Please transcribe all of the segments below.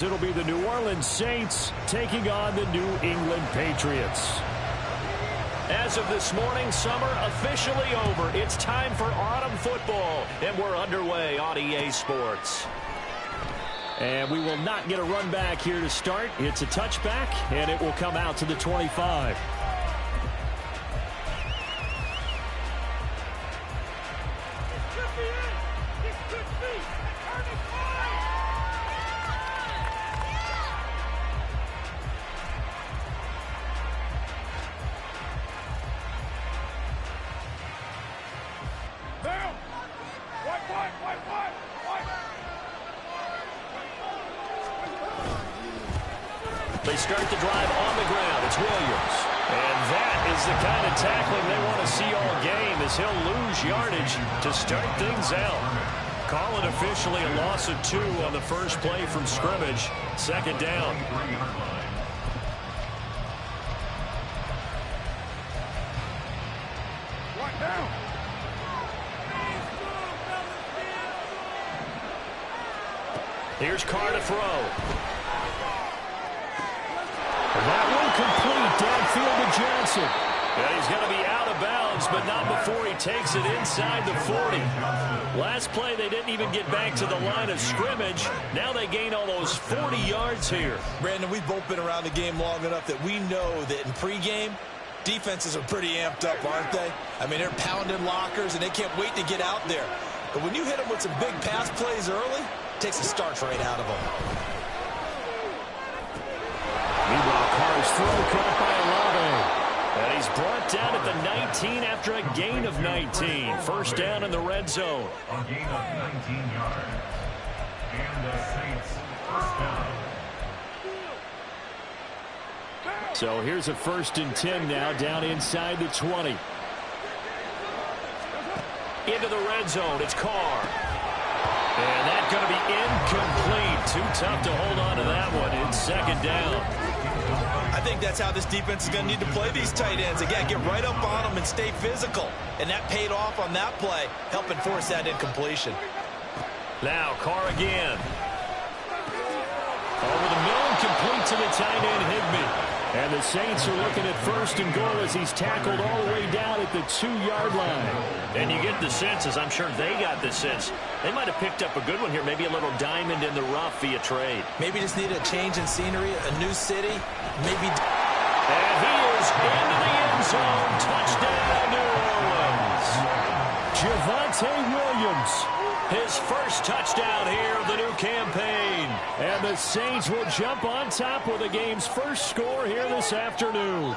It'll be the New Orleans Saints taking on the New England Patriots. As of this morning, summer officially over. It's time for autumn football, and we're underway on EA Sports. And we will not get a run back here to start. It's a touchback, and it will come out to the 25. They start the drive on the ground. It's Williams. And that is the kind of tackling they want to see all game, as he'll lose yardage to start things out. Call it officially a loss of 2 on the first play from scrimmage. Second down. Here's Carr to throw. That one complete downfield to Johnson. And he's going to be out of bounds, but not before he takes it inside the 40. Last play, they didn't even get back to the line of scrimmage. Now they gain almost 40 yards here. Brandon, we've both been around the game long enough that we know that in pregame, defenses are pretty amped up, aren't they? I mean, they're pounding lockers, and they can't wait to get out there. But when you hit them with some big pass plays early, it takes the starch right out of them. Meanwhile, Carr's throw caught by Olave. And he's brought down at the 19 after a gain of 19. First down in the red zone. A gain of 19 yards. And the Saints first down. So here's a 1st and 10 now, down inside the 20. Into the red zone, it's Carr. And that's going to be incomplete. Too tough to hold on to that one. It's second down. I think that's how this defense is going to need to play these tight ends. Again, get right up on them and stay physical. And that paid off on that play, helping force that incompletion. Now Carr again. Over the middle and complete to the tight end, Higbee. And the Saints are looking at 1st and goal as he's tackled all the way down at the 2-yard line. And you get the sense, as I'm sure they got the sense, they might have picked up a good one here, maybe a little diamond in the rough via trade. Maybe just needed a change in scenery, a new city, maybe. And he is into the end zone. Touchdown, New Orleans. Javonte Williams. His first touchdown here of the new campaign. And the Saints will jump on top with the game's first score here this afternoon.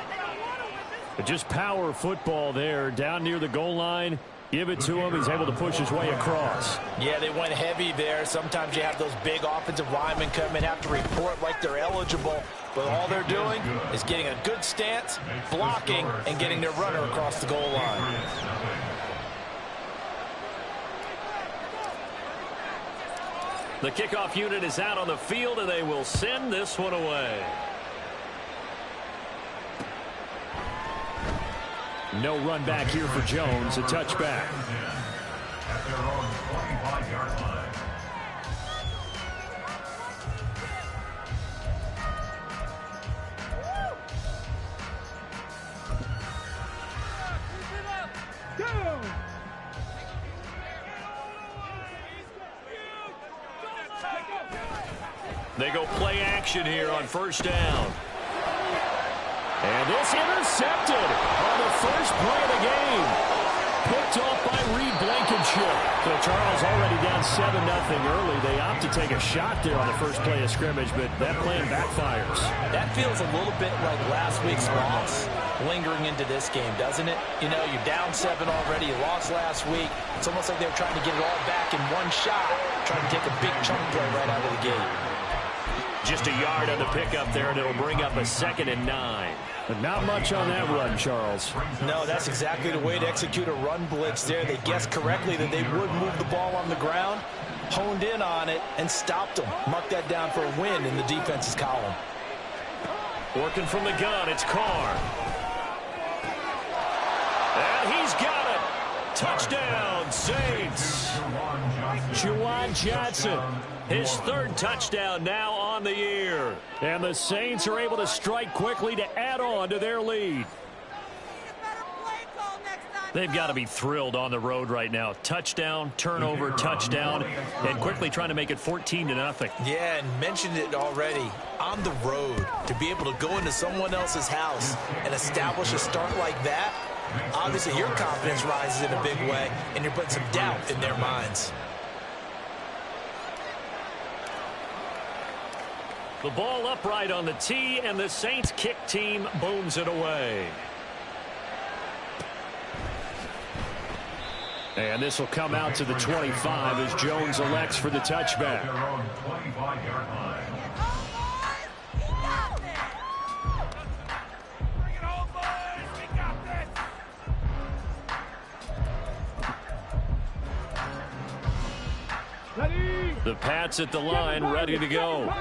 But just power football there, down near the goal line. Give it to him. He's able to push his way across. Yeah, they went heavy there. Sometimes you have those big offensive linemen come and have to report like they're eligible. But all they're doing is getting a good stance, blocking, and getting their runner across the goal line. The kickoff unit is out on the field, and they will send this one away. No run back here for Jones. A touchback. At their own 25-yard line. They go play action here on first down. And this intercepted on the first play of the game. Picked off by Reed Blankenship. So Charles already down 7-0 early. They opt to take a shot there on the first play of scrimmage, but that plan backfires. That feels a little bit like last week's loss lingering into this game, doesn't it? You know, you're down 7 already. You lost last week. It's almost like they were trying to get it all back in one shot, trying to take a big chunk play right out of the gate. Just a yard on the pickup there, and it'll bring up a 2nd and 9. But not much on that run, Charles. No, that's exactly the way to execute a run blitz there. They guessed correctly that they would move the ball on the ground, honed in on it, and stopped them. Mark that down for a win in the defense's column. Working from the gun, it's Carr. And he's got it. Touchdown, Saints. Juwan Johnson, his third touchdown now on the year. And the Saints are able to strike quickly to add on to their lead. They've got to be thrilled on the road right now. Touchdown, turnover, touchdown, and quickly trying to make it 14-0. Yeah, and mentioned it already. On the road, to be able to go into someone else's house and establish a start like that, obviously your confidence rises in a big way, and you're putting some doubt in their minds. The ball upright on the tee, and the Saints kick team booms it away. And this will come out to the 25 as Jones elects for the touchback. The Pats at the line, ready to go.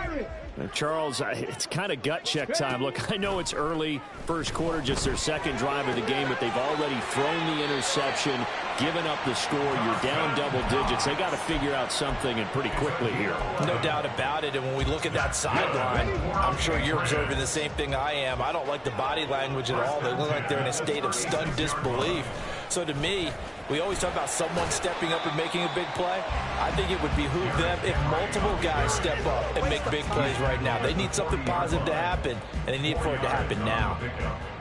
Charles, it's kind of gut check time. Look, I know it's early, first quarter, just their second drive of the game, but they've already thrown the interception, given up the score. You're down double digits. They got to figure out something, and pretty quickly here. No doubt about it. And when we look at that sideline, I'm sure you're observing the same thing I am. I don't like the body language at all. They look like they're in a state of stunned disbelief. So to me, we always talk about someone stepping up and making a big play. I think it would behoove them if multiple guys step up and make big plays right now. They need something positive to happen, and they need for it to happen now.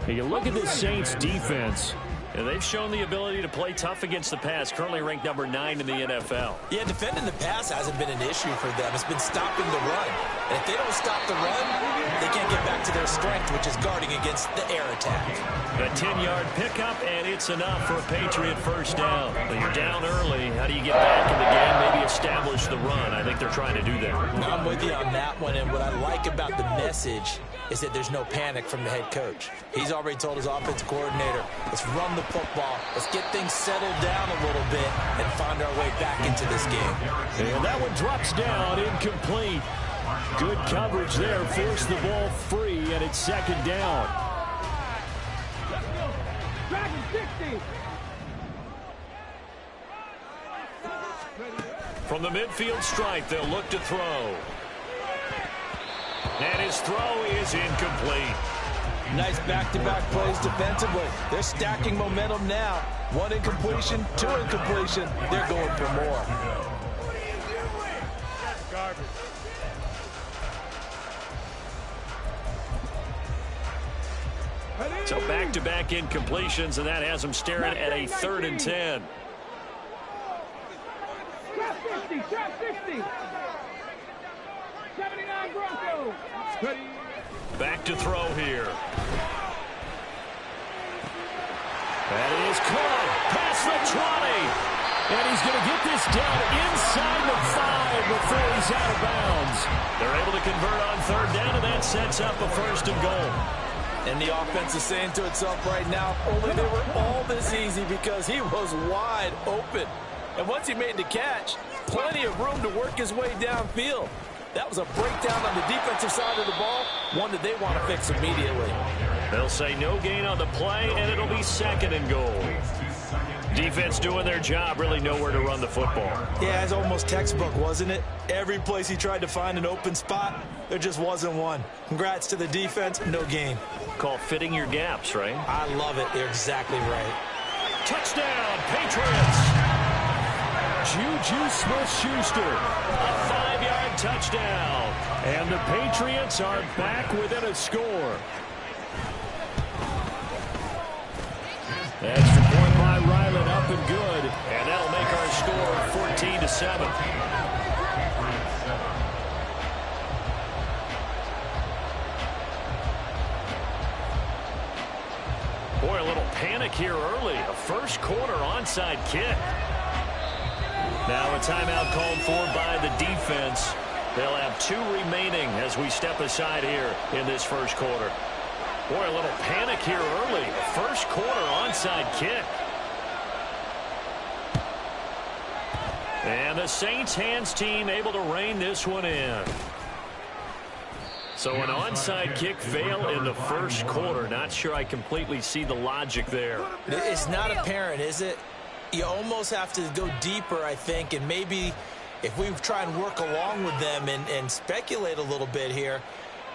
Hey, you look at the Saints defense. And they've shown the ability to play tough against the pass, currently ranked number 9 in the NFL. Yeah, defending the pass hasn't been an issue for them. It's been stopping the run. And if they don't stop the run, they can't get back to their strength, which is guarding against the air attack. A 10-yard pickup, and it's enough for a Patriot first down. But you're down early. How do you get back in the game? Maybe establish the run. I think they're trying to do that. I'm with you on that one, and what I like about the message is that there's no panic from the head coach. He's already told his offensive coordinator, let's run the football, let's get things settled down a little bit and find our way back into this game. And that one drops down, incomplete. Good coverage there, forced the ball free, and it's second down. From the midfield stripe, they'll look to throw. And his throw is incomplete. Nice back-to-back plays defensively. They're stacking momentum now. One incompletion, two incompletion. They're going for more. So back-to-back incompletions, and that has them staring at a 3rd and 10. Trap 50, trap 50. 79 Broncos. Back to throw here. That is caught. Past the 20. And he's going to get this down inside the 5 before he's out of bounds. They're able to convert on 3rd down, and that sets up a 1st and goal. And the offense is saying to itself right now, only they were all this easy because he was wide open. And once he made the catch, plenty of room to work his way downfield. That was a breakdown on the defensive side of the ball, one that they want to fix immediately. They'll say no gain on the play, and it'll be 2nd and goal. Defense doing their job, really nowhere to run the football. Yeah, it's almost textbook, wasn't it? Every place he tried to find an open spot, there just wasn't one. Congrats to the defense, no gain. Called fitting your gaps, right? I love it. They're exactly right. Touchdown, Patriots! Juju Smith-Schuster. A 5-yard touchdown. And the Patriots are back within a score. Extra point by Ryland, up and good. And that'll make our score 14-7. Boy, a little panic here early. A first quarter onside kick. Now a timeout called for by the defense. They'll have 2 remaining as we step aside here in this first quarter. Boy, a little panic here early. First quarter onside kick. And the Saints hands team able to rein this one in. So an onside kick fail in the first quarter. Not sure I completely see the logic there. It's not apparent, is it? You almost have to go deeper, I think, and maybe if we try and work along with them and speculate a little bit here,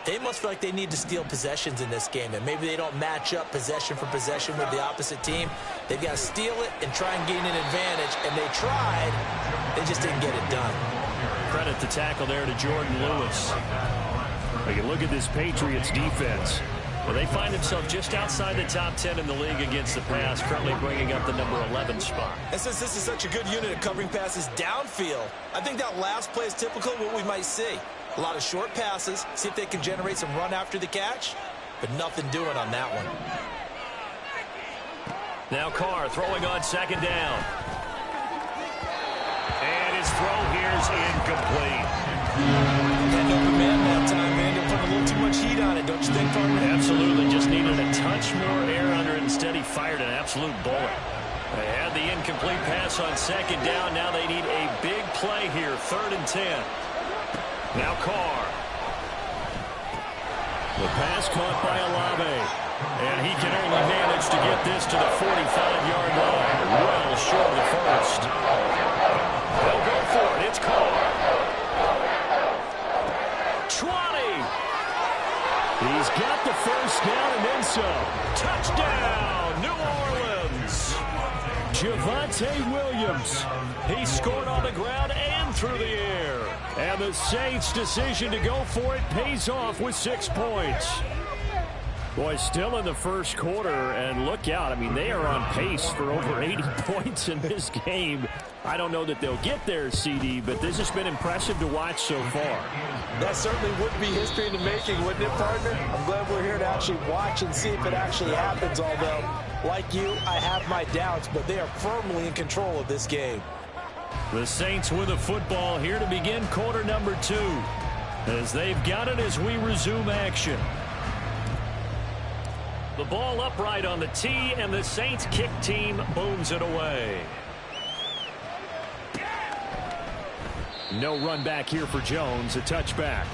they must feel like they need to steal possessions in this game, and maybe they don't match up possession for possession with the opposite team. They've got to steal it and try and gain an advantage, and they tried. They just didn't get it done. Credit the tackle there to Jordan Lewis. We can look at this Patriots defense. Well, they find themselves just outside the top 10 in the league against the pass, currently bringing up the number 11 spot. And since this is such a good unit of covering passes downfield, I think that last play is typical of what we might see. A lot of short passes, see if they can generate some run after the catch, but nothing doing on that one. Now Carr throwing on second down. And his throw here is incomplete. And open man that time, man. They're putting a little too much heat on it, don't you think, partner? Absolutely. Just needed a touch more air under it. Instead, he fired an absolute bullet. They had the incomplete pass on second down. Now they need a big play here. 3rd and 10. Now Carr. The pass caught by Olave. And he can only manage to get this to the 45-yard line. Well short of the first. They'll go for it. It's Carr. 20. He's got the first down and then some. Touchdown, New Orleans. Javonte Williams. He scored on the ground and through the air. And the Saints' decision to go for it pays off with 6 points. Boy, still in the first quarter, and look out. I mean, they are on pace for over 80 points in this game. I don't know that they'll get there, CD, but this has been impressive to watch so far. That certainly would be history in the making, wouldn't it, partner? I'm glad we're here to actually watch and see if it actually happens, although, like you, I have my doubts, but they are firmly in control of this game. The Saints with the football here to begin quarter number 2, as they've got it as we resume action. The ball upright on the tee, and the Saints kick team booms it away. No run back here for Jones, a touchback.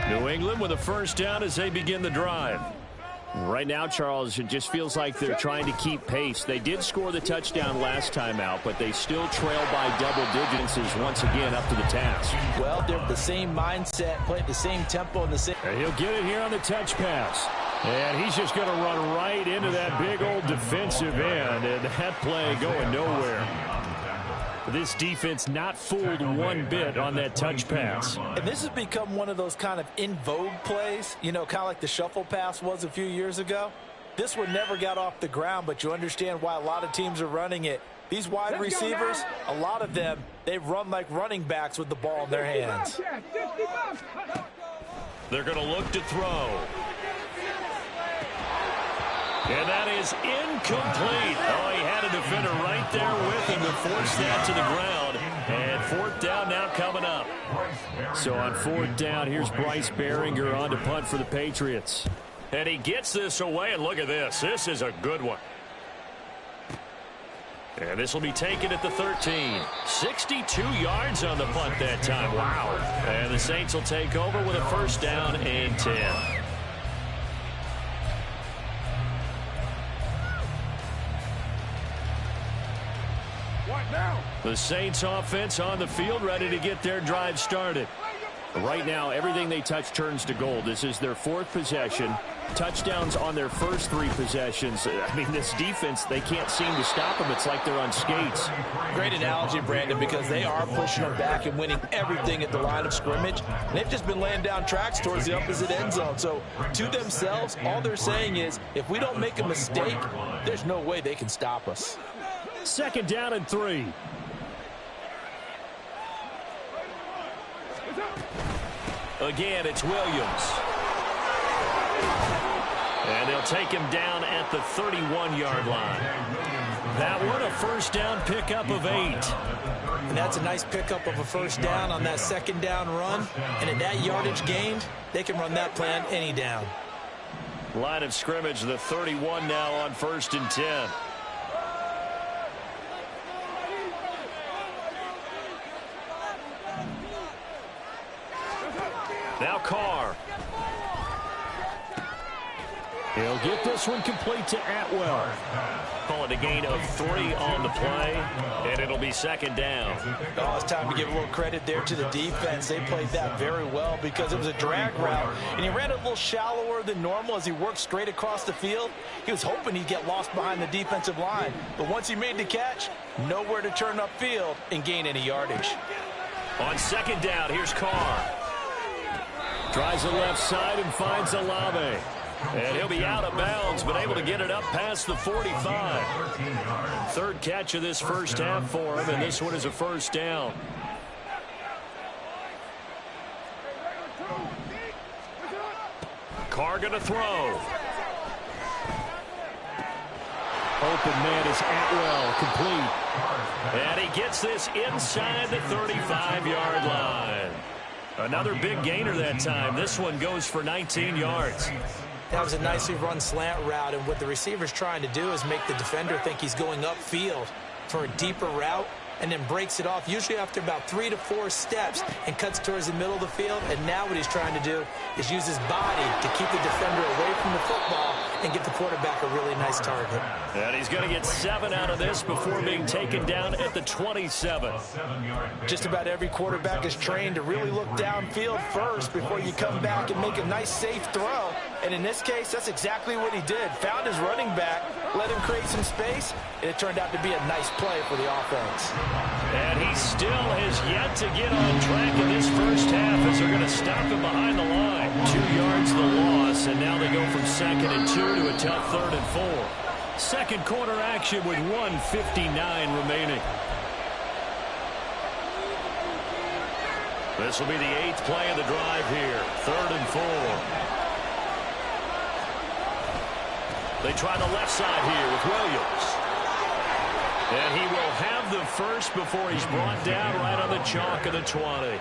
New England with a first down as they begin the drive. Right now, Charles, it just feels like they're trying to keep pace. They did score the touchdown last time out, but they still trail by double digits as once again up to the task. Well, they're the same mindset, play at the same tempo, and the same. And he'll get it here on the touch pass. And he's just going to run right into that big old defensive end, and that play going nowhere. This defense not fooled one bit on that touch pass. And this has become one of those kind of in vogue plays, you know, kind of like the shuffle pass was a few years ago. This one never got off the ground, but you understand why a lot of teams are running it. These wide receivers, a lot of them, they run like running backs with the ball in their hands. They're going to look to throw. And that is incomplete. Oh, he had a defender right there with him to force that to the ground. And 4th down now coming up. So on 4th down, here's Bryce Baringer on to punt for the Patriots. And he gets this away, and look at this. This is a good one. And this will be taken at the 13. 62 yards on the punt that time. Wow. And the Saints will take over with a first down and 10. The Saints offense on the field, ready to get their drive started. Right now, everything they touch turns to gold. This is their 4th possession. Touchdowns on their first 3 possessions. I mean, this defense, they can't seem to stop them. It's like they're on skates. Great analogy, Brandon, because they are pushing them back and winning everything at the line of scrimmage. And they've just been laying down tracks towards the opposite end zone. So to themselves, all they're saying is, if we don't make a mistake, there's no way they can stop us. 2nd down and 3. Again, it's Williams. And they'll take him down at the 31-yard line. That one, a first down pickup of 8. And that's a nice pickup of a first down on that 2nd down run. And at that yardage gained, they can run that play on any down. Line of scrimmage, the 31 now on 1st and 10. Now Carr. He'll get this one complete to Atwell. Call it a gain of 3 on the play, and it'll be second down. Oh, it's time to give a little credit there to the defense. They played that very well because it was a drag route, and he ran it a little shallower than normal as he worked straight across the field. He was hoping he'd get lost behind the defensive line, but once he made the catch, nowhere to turn upfield and gain any yardage. On second down, here's Carr. Tries the left side and finds Olave. And he'll be out of bounds, but able to get it up past the 45. Third catch of this first half for him, and this one is a first down. Carr going to throw. Open man is Atwell, complete. And he gets this inside the 35-yard line. Another big gainer that time. This one goes for 19 yards. That was a nicely run slant route, and what the receiver's trying to do is make the defender think he's going upfield for a deeper route, and then breaks it off, usually after about 3 to 4 steps, and cuts towards the middle of the field. And now what he's trying to do is use his body to keep the defender away from the football and give the quarterback a really nice target. And he's going to get 7 out of this before being taken down at the 27. Just about every quarterback is trained to really look downfield first before you come back and make a nice, safe throw. And in this case, that's exactly what he did. Found his running back, let him create some space, and it turned out to be a nice play for the offense. And he still has yet to get on track in this first half as they're going to stop him behind the line. 2 yards the loss, and now they go from 2nd and 2 to a tough 3rd and 4. Second quarter action with 1:59 remaining. This will be the 8th play of the drive here. 3rd and 4. They try the left side here with Williams. And he will have the first before he's brought down right on the chalk of the 20.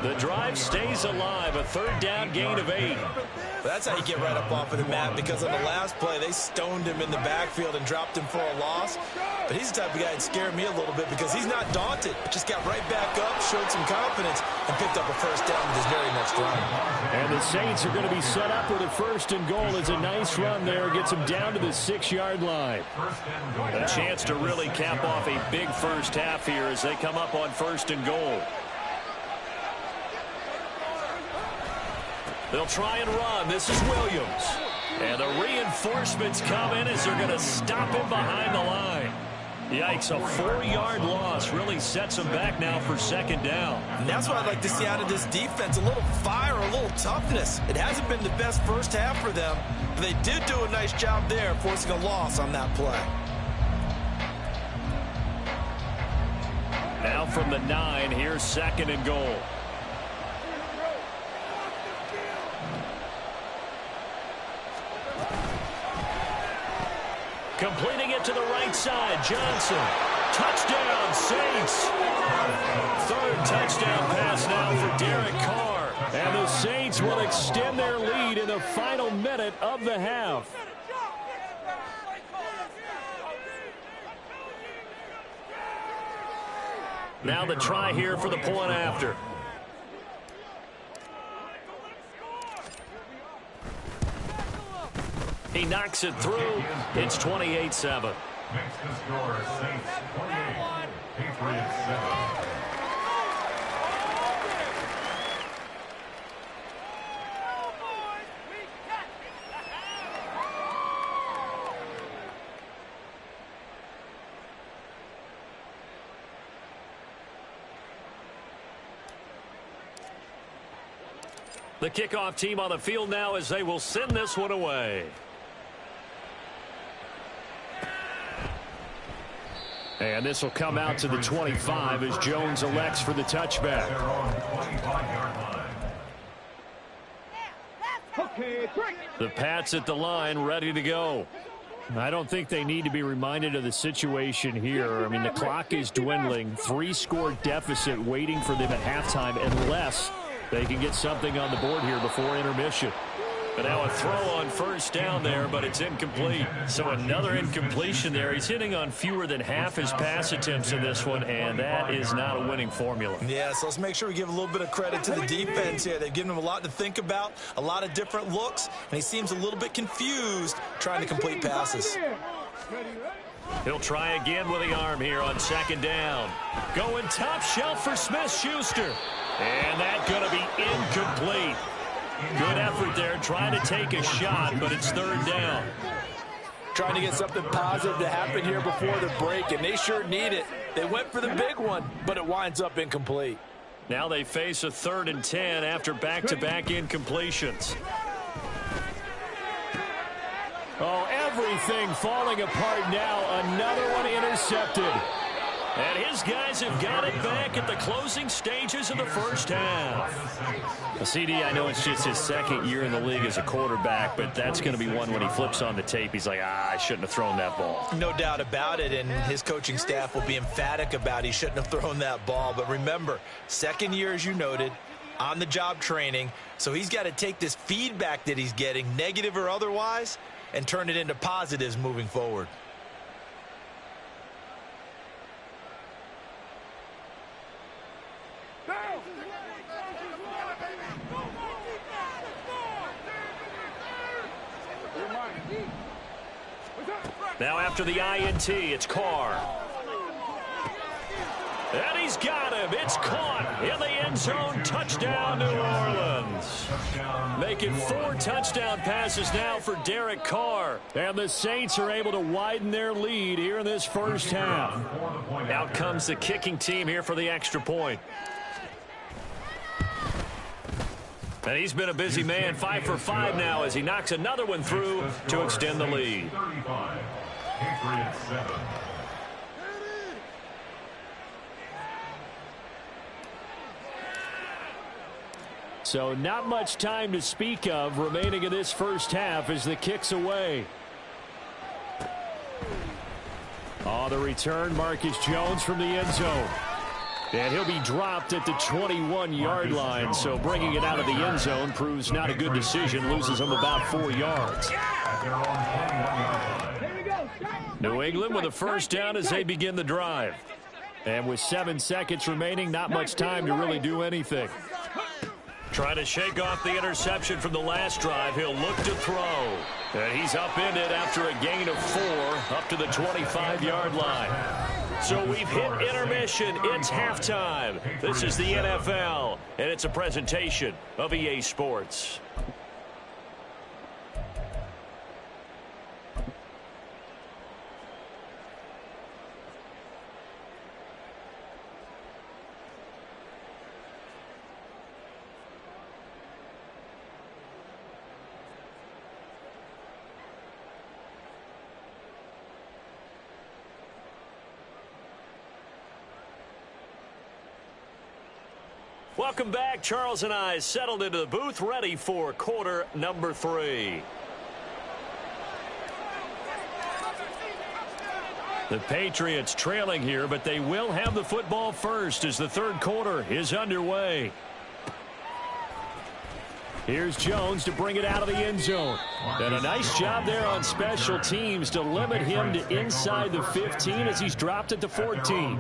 The drive stays alive, a 3rd down gain of 8. That's how you get right up off of the mat, because on the last play, they stoned him in the backfield and dropped him for a loss. But he's the type of guy that scared me a little bit because he's not daunted. Just got right back up, showed some confidence, and picked up a first down with his very next run. And the Saints are going to be set up with a 1st and goal. It's a nice run there. Gets him down to the 6-yard line. A chance to really cap off a big first half here as they come up on 1st and goal. They'll try and run. This is Williams. And the reinforcements come in as they're going to stop him behind the line. Yikes, a 4-yard loss really sets him back now for 2nd down. And that's what I'd like to see out of this defense, a little fire, a little toughness. It hasn't been the best first half for them, but they did do a nice job there forcing a loss on that play. Now from the 9, here's 2nd and goal. Completing it to the right side, Johnson. Touchdown, Saints. 3rd touchdown pass now for Derek Carr. And the Saints will extend their lead in the final minute of the half. Now the try here for the point after. He knocks it through. It's 28-7. Makes the score Saints 28, Patriots 7. The kickoff team on the field now as they will send this one away. And this will come out to the 25 as Jones elects for the touchback. They're on the 25-yard line. Okay, break. The Pats at the line, ready to go. I don't think they need to be reminded of the situation here. I mean, the clock is dwindling. 3-score deficit waiting for them at halftime unless they can get something on the board here before intermission. But now a throw on first down there, but it's incomplete. So another incompletion there. He's hitting on fewer than half his pass attempts in this one, and that is not a winning formula. Yeah, so let's make sure we give a little bit of credit to the defense here. They've given him a lot to think about, a lot of different looks, and he seems a little bit confused trying to complete passes. He'll try again with the arm here on second down. Going top shelf for Smith-Schuster. And that's going to be incomplete. Good effort there, trying to take a shot, but it's third down. Trying to get something positive to happen here before the break, and they sure need it. They went for the big one, but it winds up incomplete. Now they face a 3rd and 10 after back-to-back incompletions. Oh, everything falling apart now. Another one intercepted. And his guys have got it back at the closing stages of the first half. Well, CD, I know it's just his second year in the league as a quarterback, but that's going to be one when he flips on the tape. He's like, I shouldn't have thrown that ball. No doubt about it, and his coaching staff will be emphatic about he shouldn't have thrown that ball. But remember, second year, as you noted, on-the-job training, so he's got to take this feedback that he's getting, negative or otherwise, and turn it into positives moving forward. Now after the INT, it's Carr. And he's got him. It's caught in the end zone. Touchdown, New Orleans. Making 4 touchdown passes now for Derek Carr. And the Saints are able to widen their lead here in this first half. Out comes the kicking team here for the extra point. And he's been a busy man, 5 for 5 now as he knocks another one through to extend the lead. Patriots 7. So not much time to speak of remaining in this first half as the kick's away. Oh, the return, Marcus Jones from the end zone. And he'll be dropped at the 21-yard line, so bringing it out of the end zone proves not a good decision, loses him about 4 yards. New England with a first down as they begin the drive. And with 7 seconds remaining, not much time to really do anything. Trying to shake off the interception from the last drive. He'll look to throw. And he's upended after a gain of 4 up to the 25-yard line. So we've hit intermission. It's halftime. This is the NFL, and it's a presentation of EA Sports. Welcome back. Charles and I settled into the booth, ready for quarter number 3. The Patriots trailing here, but they will have the football first as the third quarter is underway. Here's Jones to bring it out of the end zone. And a nice job there on special teams to limit him to inside the 15 as he's dropped at the 14.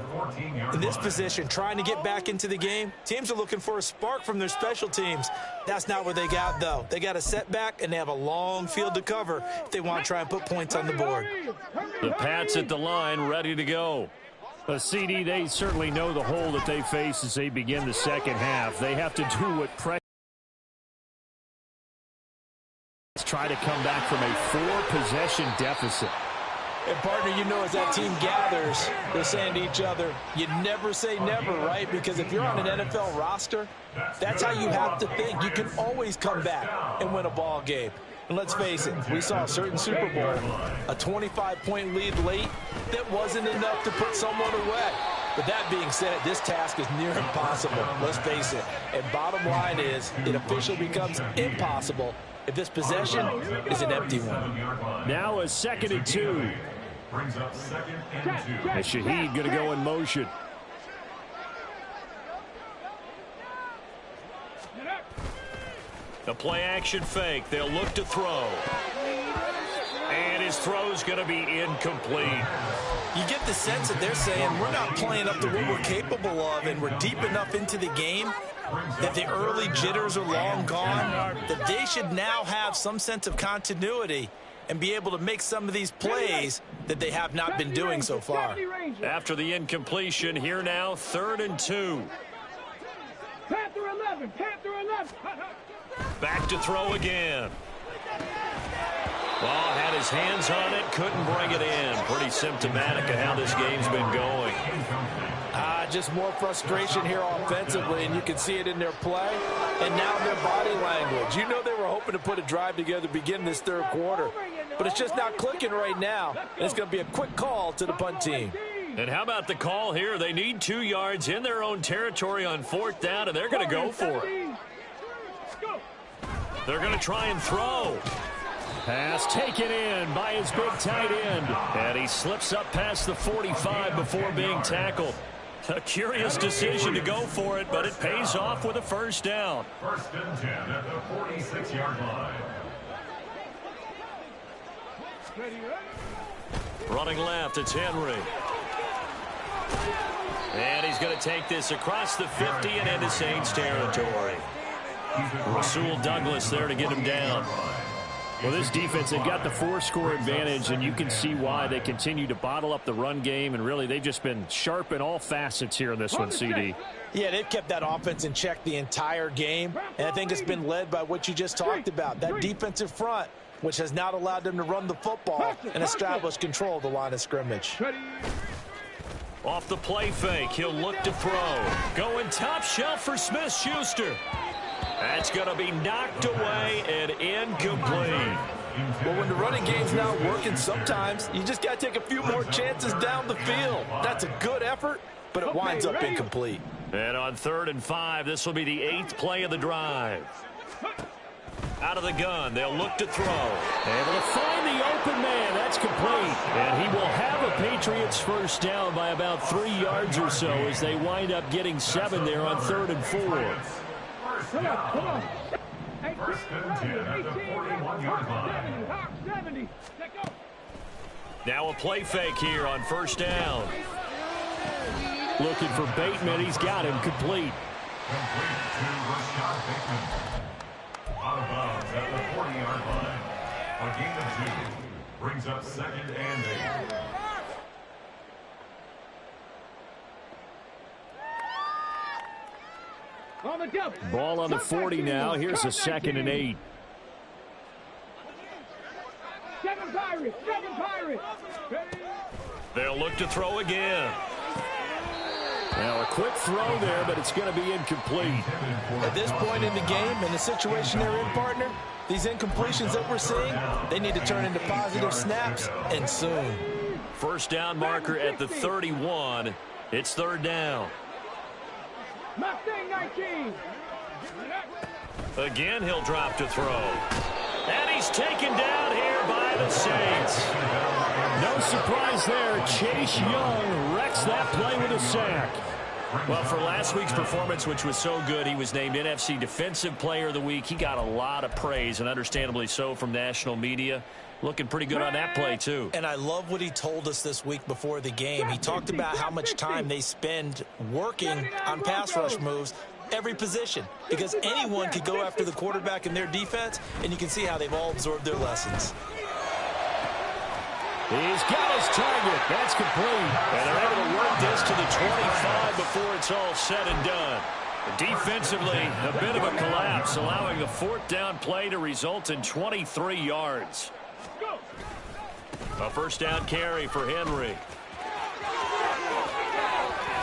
In this position, trying to get back into the game, teams are looking for a spark from their special teams. That's not what they got, though. They got a setback, and they have a long field to cover if they want to try and put points on the board. The Pats at the line, ready to go. CD, they certainly know the hole that they face as they begin the second half. They have to do what pressure. Try to come back from a 4-possession deficit. And, partner, you know as that team gathers, they're saying to each other, you never say never, right? Because if you're on an NFL roster, that's how you have to think. You can always come back and win a ball game. And let's face it, we saw a certain Super Bowl, a 25-point lead late that wasn't enough to put someone away. But that being said, this task is near impossible. Let's face it. And bottom line is, it officially becomes impossible if this possession is an empty one. Now a 2nd and 2. Brings up 2nd and 2. And Shaheed going to go in motion. The play action fake. They'll look to throw. And his throw's going to be incomplete. You get the sense that they're saying we're not playing up to what we're capable of, and we're deep enough into the game that the early jitters are long gone, that they should now have some sense of continuity and be able to make some of these plays that they have not been doing so far. After the incompletion, here now, 3rd and 2. Panther 11, Panther 11. Back to throw again. Ball had his hands on it, couldn't bring it in. Pretty symptomatic of how this game's been going. Just more frustration here offensively, and you can see it in their play and now their body language. You know they were hoping to put a drive together begin this 3rd quarter, but it's just not clicking right now. And it's going to be a quick call to the punt team. And how about the call here? They need 2 yards in their own territory on 4th down, and they're going to go for it. They're going to try and throw. Pass taken in by his big tight end. And he slips up past the 45 before being tackled. A curious decision to go for it, but it pays off with a 1st down. 1st and 10 at the 46-yard line. Running left, it's Henry. And he's going to take this across the 50 and into Saints territory. Rasul Douglas there to get him down. Well, this defense, they've got the 4-score advantage, and you can see why they continue to bottle up the run game, and really they've just been sharp in all facets here in this one, CD. Yeah, they've kept that offense in check the entire game, and I think it's been led by what you just talked about, that defensive front, which has not allowed them to run the football and establish control of the line of scrimmage. Off the play fake, he'll look to throw. Going top shelf for Smith-Schuster. That's going to be knocked away and incomplete. Well, when the running game's not working, sometimes you just got to take a few more chances down the field. That's a good effort, but it winds up incomplete. And on 3rd and 5, this will be the 8th play of the drive. Out of the gun, they'll look to throw. Able to find the open man. That's complete. And he will have a Patriots 1st down by about 3 yards or so as they wind up getting 7 there on 3rd and 4. Come on. 1st and 10 at the 41-yard line. 70. Now a play fake here on 1st down. Looking for Bateman. He's got him complete. Complete to Rashad Bateman. Out of bounds at the 40-yard line. A gain of 2. Brings up 2nd and 8. Ball on the 40 now. Here's a 2nd and 8. 7 Pirates. They'll look to throw again. Now a quick throw there, but it's going to be incomplete. At this point in the game, in the situation they're in, partner, these incompletions that we're seeing, they need to turn into positive snaps, and soon. 1st down marker at the 31. It's 3rd down. Mustang 19. Again, he'll drop to throw. And he's taken down here by the Saints. No surprise there. Chase Young wrecks that play with a sack. Well, for last week's performance, which was so good, he was named NFC Defensive Player of the Week. He got a lot of praise, and understandably so, from national media. Looking pretty good on that play, too. And I love what he told us this week before the game. He talked about how much time they spend working on pass rush moves, every position, because anyone could go after the quarterback in their defense, and you can see how they've all absorbed their lessons. He's got his target. That's complete. And they're able to work this to the 25 before it's all said and done. Defensively, a bit of a collapse, allowing the 4th down play to result in 23 yards. A 1st down carry for Henry.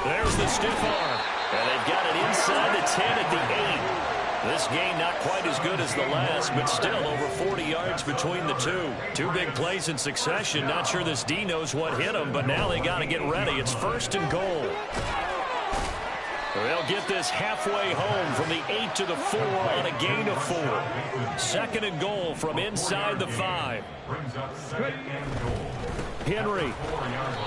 There's the stiff arm. And they've got it inside the 10 at the 8. This game not quite as good as the last, but still over 40 yards between the two. 2 big plays in succession. Not sure this D knows what hit them, but now they got to get ready. It's 1st and goal. They'll get this halfway home from the 8 to the 4 on a gain of 4. 2nd and goal from inside the 5. Henry,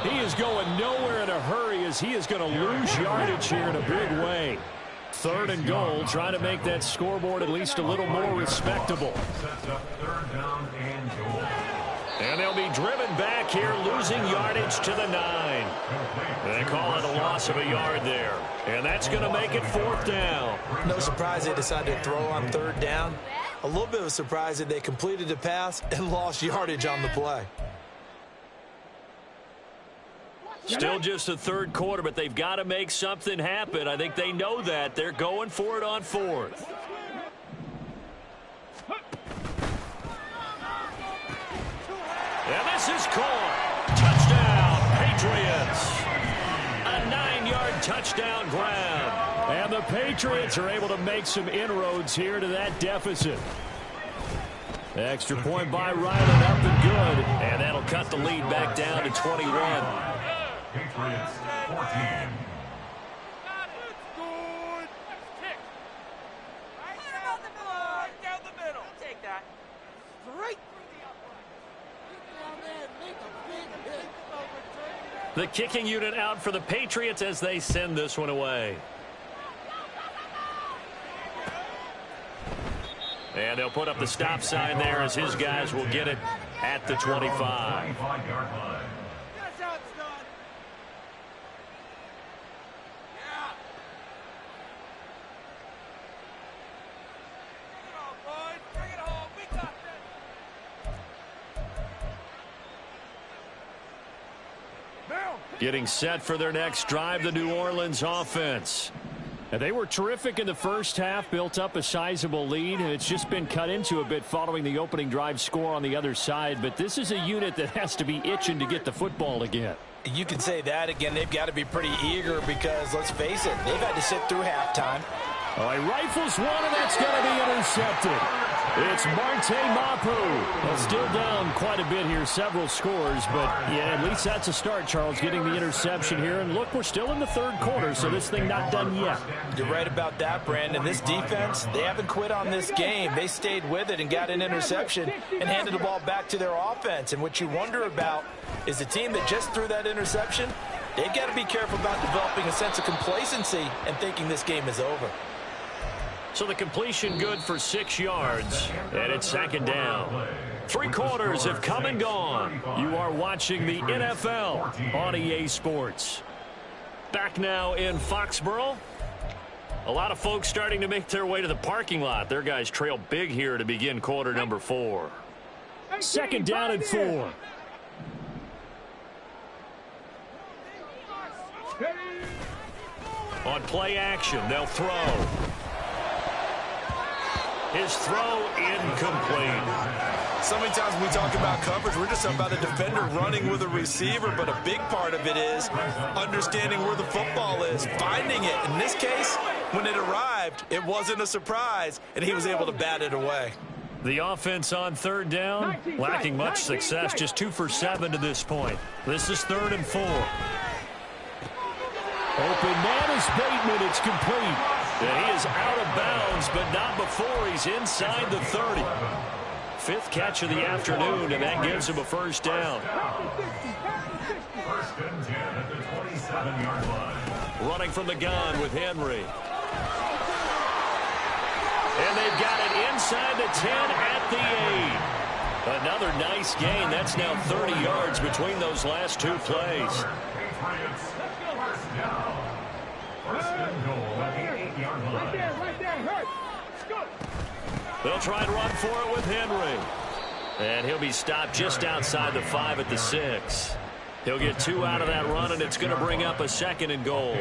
he is going nowhere in a hurry as he is going to lose yardage here in a big way. 3rd and goal, trying to make that scoreboard at least a little more respectable. Sets up 3rd down and goal. And they'll be driven back here, losing yardage to the 9. They call it a loss of a yard there. And that's going to make it 4th down. No surprise they decided to throw on 3rd down. A little bit of a surprise that they completed the pass and lost yardage on the play. Still just the 3rd quarter, but they've got to make something happen. I think they know that. They're going for it on 4th. And this is caught. Touchdown, Patriots. A 9-yard touchdown grab. And the Patriots are able to make some inroads here to that deficit. Extra point by Ryland, up and good. And that'll cut the lead back down to 21. Patriots 14. The kicking unit out for the Patriots as they send this one away. And they'll put up the stop sign there as his guys will get it at the 25. 25-yard line. Getting set for their next drive, the New Orleans offense. And they were terrific in the first half, built up a sizable lead, and it's just been cut into a bit following the opening drive score on the other side. But this is a unit that has to be itching to get the football again. You can say that again. They've got to be pretty eager because, let's face it, they've had to sit through halftime. Oh, he rifles one, and that's going to be intercepted. It's Marte Mapu. Well, still down quite a bit here, several scores, but yeah, at least that's a start, Charles, getting the interception here. And look, we're still in the 3rd quarter, so this thing not done yet. You're right about that, Brandon. This defense, they haven't quit on this game. They stayed with it and got an interception and handed the ball back to their offense. And what you wonder about is the team that just threw that interception, they've got to be careful about developing a sense of complacency and thinking this game is over. So the completion good for 6 yards, and it's 2nd down. 3 quarters have come and gone. You are watching the NFL on EA Sports. Back now in Foxborough. A lot of folks starting to make their way to the parking lot. Their guys trail big here to begin quarter number 4. 2nd down and 4. On play action, they'll throw. His throw incomplete. So many times when we talk about coverage, we're just about a defender running with a receiver, but a big part of it is understanding where the football is, finding it. In this case, when it arrived, it wasn't a surprise, and he was able to bat it away. The offense on 3rd down, lacking much success, just 2 for 7 to this point. This is 3rd and 4. Open man is Bateman. It's complete. And he is out of bounds, but not before he's inside the 30. 5th catch of the afternoon, and that gives him a 1st down. 1st and 10 at the 27-yard line. Running from the gun with Henry. And they've got it inside the 10 at the 8. Another nice gain. That's now 30 yards between those last 2 plays. Patriots 1st down. 1st and goal at the 8-yard line. Right there, hurt. Go. They'll try and run for it with Henry. And he'll be stopped just outside the 5 at the 6. He'll get 2 out of that run, and it's going to bring up a 2nd and goal.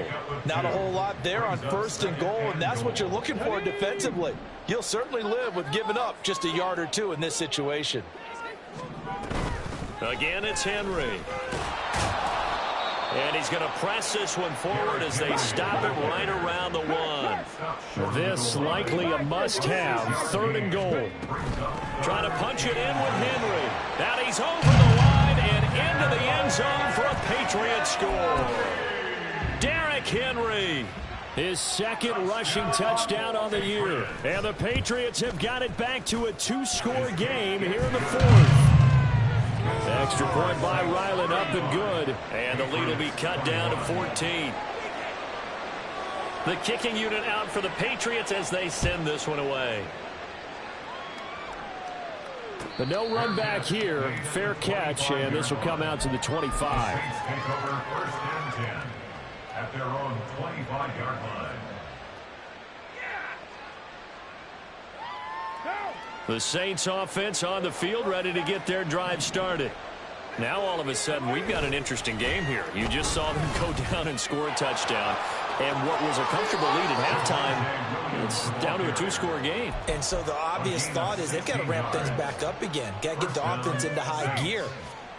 Not a whole lot there on 1st and goal, and that's what you're looking for defensively. You'll certainly live with giving up just a yard or 2 in this situation. Again, it's Henry. And he's going to press this one forward as they stop it right around the 1. This likely a must-have. 3rd and goal. Trying to punch it in with Henry. Now he's over the line and into the end zone for a Patriot score. Derrick Henry. His 2nd rushing touchdown on the year. And the Patriots have got it back to a 2-score game here in the 4th. Extra point by Ryland, up and good. And the lead will be cut down to 14. The kicking unit out for the Patriots as they send this one away. The no run back here. Fair catch, and this will come out to the 25. Saints take over 1st and 10 at their own 25-yard line. The Saints offense on the field, ready to get their drive started. Now all of a sudden we've got an interesting game here. You just saw them go down and score a touchdown. And what was a comfortable lead at halftime, it's down to a 2-score game. And so the obvious thought is they've got to ramp things back up again. Got to get the offense into high gear.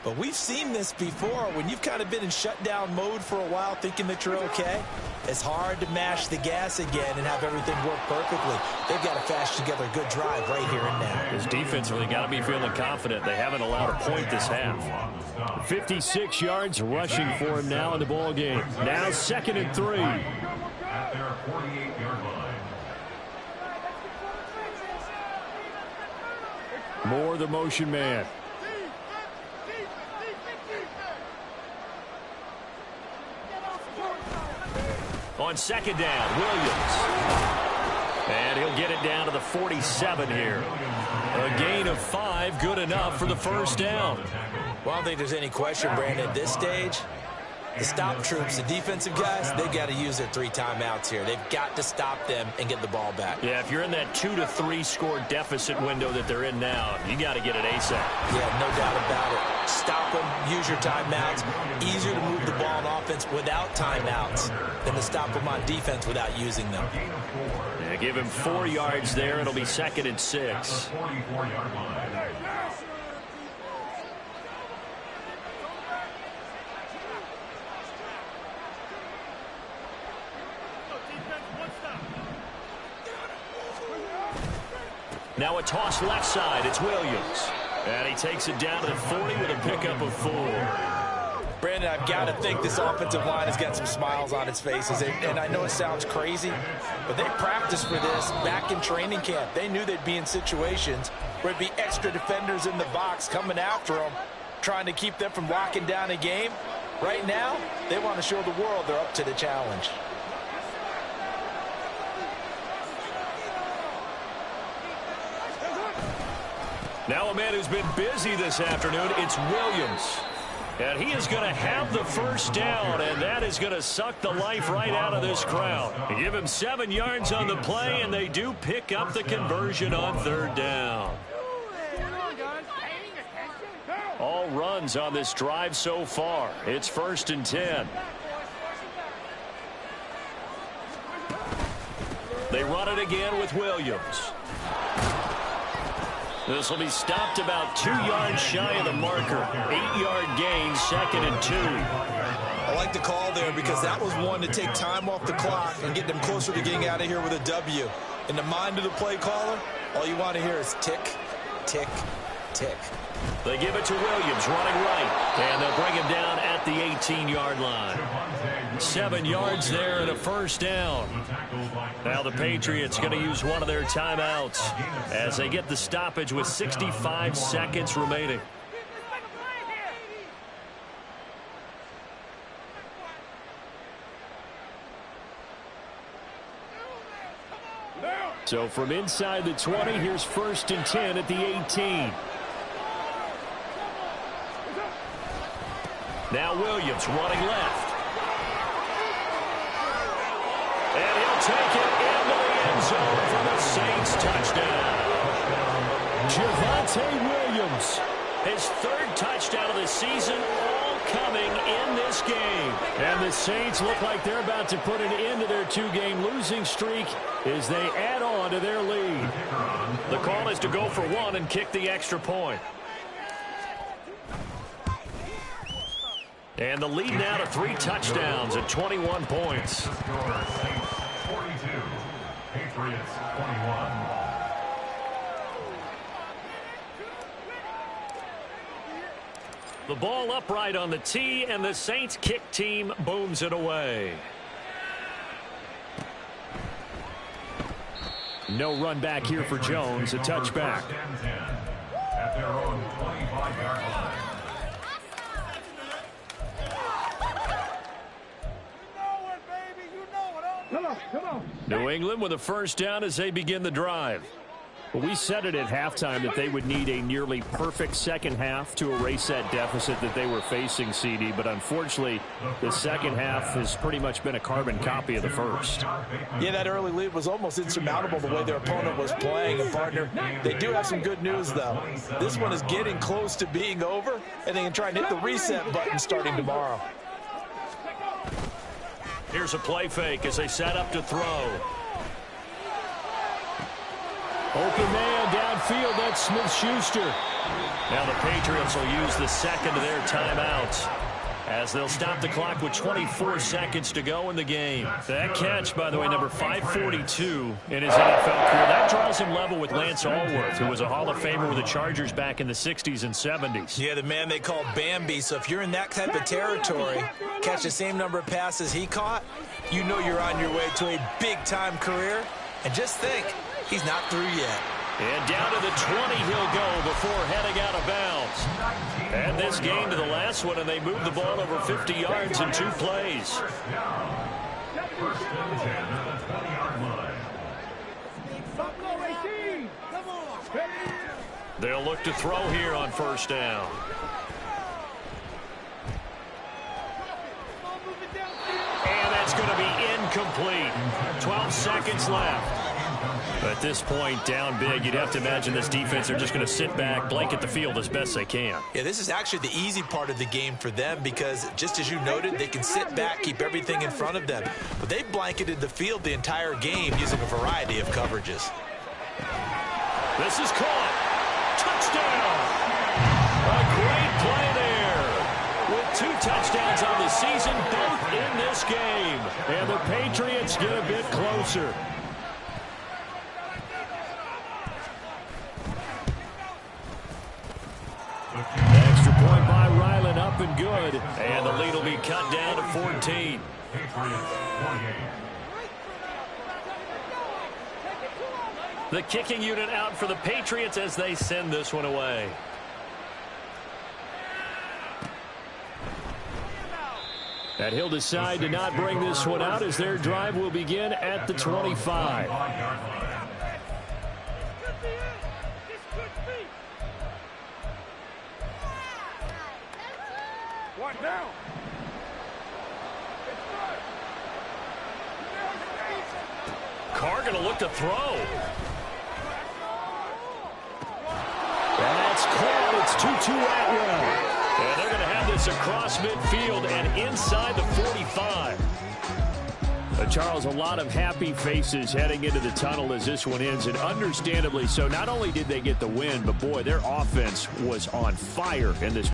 But we've seen this before. When you've kind of been in shutdown mode for a while thinking that you're okay, it's hard to mash the gas again and have everything work perfectly. They've got to fast together a good drive right here and now. This defensively got to be feeling confident. They haven't allowed a point this half. 56 yards rushing for him now in the ball game. Now 2nd and 3. At their 48-yard line. Moore the motion man. On 2nd down, Williams. And he'll get it down to the 47 here. A gain of 5, good enough for the 1st down. Well, I don't think there's any question, Brandon, at this stage, the stop troops, the defensive guys, they've got to use their 3 timeouts here. They've got to stop them and get the ball back. Yeah, if you're in that 2 to 3 score deficit window that they're in now, you got to get it ASAP. Yeah, no doubt about it. Stop them, use your timeouts. Easier to move the ball on offense without timeouts than to stop them on defense without using them. Yeah, give him 4 yards there. It'll be 2nd and 6. 44-yard line. Now a toss left side. It's Williams. And he takes it down to the 40 with a pickup of 4. Brandon, I've got to think this offensive line has got some smiles on its faces. And I know it sounds crazy, but they practiced for this back in training camp. They knew they'd be in situations where it'd be extra defenders in the box coming after them, trying to keep them from locking down a game. Right now, they want to show the world they're up to the challenge. Now a man who's been busy this afternoon, it's Williams. And he is going to have the 1st down, and that is going to suck the life right out of this crowd. They give him 7 yards on the play, and they do pick up the conversion on 3rd down. All runs on this drive so far. It's 1st and 10. They run it again with Williams. This will be stopped about 2 yards shy of the marker. 8-yard gain, 2nd and 2. I like the call there because that was one to take time off the clock and get them closer to getting out of here with a W. In the mind of the play caller, all you want to hear is tick, tick, tick. They give it to Williams running right, and they'll bring him down at the 18-yard line. 7 yards there and a 1st down. Now the Patriots going to use one of their timeouts as they get the stoppage with 65 seconds remaining. So from inside the 20, here's 1st and 10 at the 18. Now Williams running left. And he'll take it into the end zone for the Saints touchdown. Javonte Williams. His 3rd touchdown of the season, all coming in this game. And the Saints look like they're about to put an end to their 2-game losing streak as they add on to their lead. The call is to go for 1 and kick the extra point. And the lead now to 3 touchdowns at 21 points. Saints 42, Patriots 21. The ball upright on the tee, and the Saints kick team booms it away. No run back here for Jones, a touchback. At their own 25-yard line. You know it, baby. You know it. Come on. New England with a first down as they begin the drive. Well, we said it at halftime that they would need a nearly perfect second half to erase that deficit that they were facing, CD. But unfortunately, the second half has pretty much been a carbon copy of the first. Yeah, that early lead was almost insurmountable the way their opponent was playing. And, partner, they do have some good news, though. This one is getting close to being over, and they can try and hit the reset button starting tomorrow. Here's a play fake as they set up to throw. Open man downfield, that's Smith-Schuster. Now the Patriots will use the second of their timeouts as they'll stop the clock with 24 seconds to go in the game. That catch, by the way, number 542 in his NFL career. That draws him level with Lance Allworth, who was a Hall of Famer with the Chargers back in the 60s and 70s. Yeah, the man they call Bambi. So if you're in that type of territory, catch the same number of passes he caught, you know you're on your way to a big-time career. And just think, he's not through yet. And down to the 20 he'll go before heading out of bounds. And this game to the last one, and they moved the ball over 50 yards in 2 plays. First and 10 at the 20-yard line. They'll look to throw here on first down. And that's going to be incomplete. 12 seconds left. At this point, down big, you'd have to imagine this defense, they're just going to sit back, blanket the field as best they can. Yeah, this is actually the easy part of the game for them because, just as you noted, they can sit back, keep everything in front of them. But they blanketed the field the entire game using a variety of coverages. This is caught. Touchdown. A great play there. With 2 touchdowns on the season, both in this game. And the Patriots get a bit closer. Extra point by Ryland, up and good. And the lead will be cut down to 14. Patriots 28. The kicking unit out for the Patriots as they send this one away. And he'll decide to not bring this one out as their drive will begin at the 25. What now? Carr going to look to throw. And that's caught. It's Tutu Atwell. And they're going to have this across midfield and inside the 45. Charles, a lot of happy faces heading into the tunnel as this one ends, and understandably so. Not only did they get the win, but boy, their offense was on fire in this